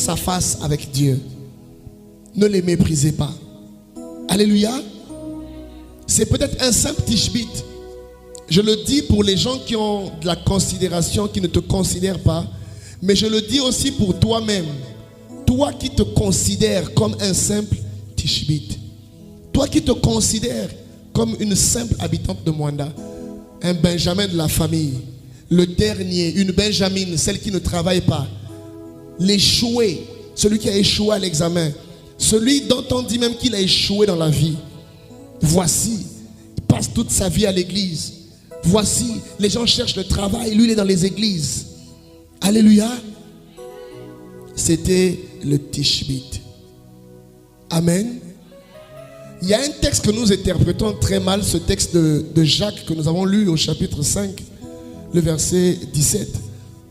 face à face avec Dieu. Ne les méprisez pas. Alléluia. C'est peut-être un simple tishbit. Je le dis pour les gens qui ont de la considération, qui ne te considèrent pas. Mais je le dis aussi pour toi-même. Toi qui te considères comme un simple tishbit. Toi qui te considères comme une simple habitante de Mwanda. Un Benjamin de la famille. Le dernier, une Benjamine, celle qui ne travaille pas. L'échoué, celui qui a échoué à l'examen. Celui dont on dit même qu'il a échoué dans la vie. Voici, il passe toute sa vie à l'église. Voici, les gens cherchent le travail, lui il est dans les églises. Alléluia. C'était le tishbit. Amen. Il y a un texte que nous interprétons très mal, ce texte de Jacques que nous avons lu au chapitre 5, le verset 17.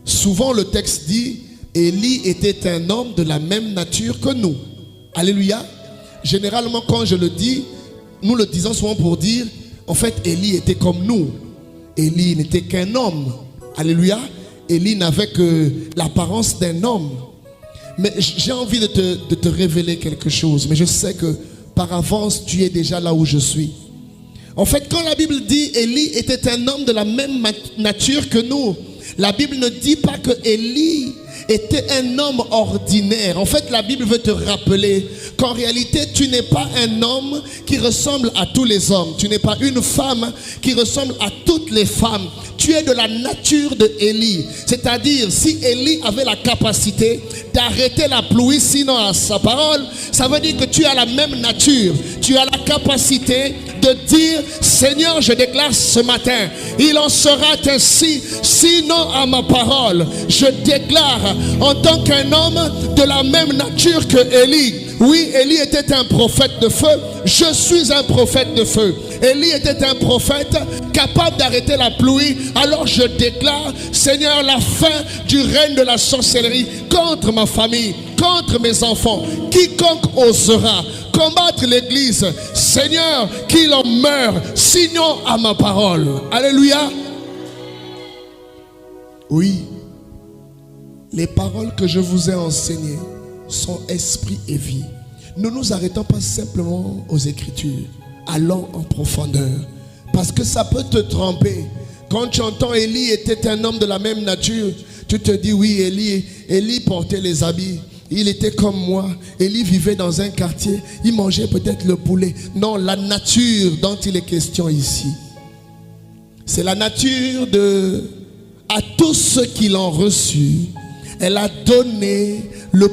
Souvent le texte dit, Élie était un homme de la même nature que nous. Alléluia. Généralement quand je le dis, nous le disons souvent pour dire, en fait Élie était comme nous. Élie n'était qu'un homme. Alléluia. Élie n'avait que l'apparence d'un homme. Mais j'ai envie de te révéler quelque chose. Mais je sais que par avance, tu es déjà là où je suis. En fait, quand la Bible dit Élie était un homme de la même nature que nous, la Bible ne dit pas que Élie était un homme ordinaire. En fait, la Bible veut te rappeler qu'en réalité, tu n'es pas un homme qui ressemble à tous les hommes. Tu n'es pas une femme qui ressemble à toutes les femmes. Tu es de la nature de Élie. C'est-à-dire, si Élie avait la capacité d'arrêter la pluie, sinon à sa parole, ça veut dire que tu as la même nature. Tu as la capacité de dire, Seigneur, je déclare ce matin, il en sera ainsi, sinon à ma parole. Je déclare en tant qu'un homme de la même nature que Élie. Oui, Élie était un prophète de feu. Je suis un prophète de feu. Élie était un prophète capable d'arrêter la pluie. Alors je déclare, Seigneur, la fin du règne de la sorcellerie contre ma famille, contre mes enfants. Quiconque osera combattre l'église, Seigneur, qu'il en meure, sinon à ma parole. Alléluia. Oui, les paroles que je vous ai enseignées sont esprit et vie. Ne nous arrêtons pas simplement aux Écritures. Allons en profondeur. Parce que ça peut te tromper. Quand tu entends Élie était un homme de la même nature, tu te dis oui, Élie portait les habits. Il était comme moi. Élie vivait dans un quartier. Il mangeait peut-être le poulet. Non, la nature dont il est question ici, c'est la nature de... À tous ceux qui l'ont reçu, elle a donné le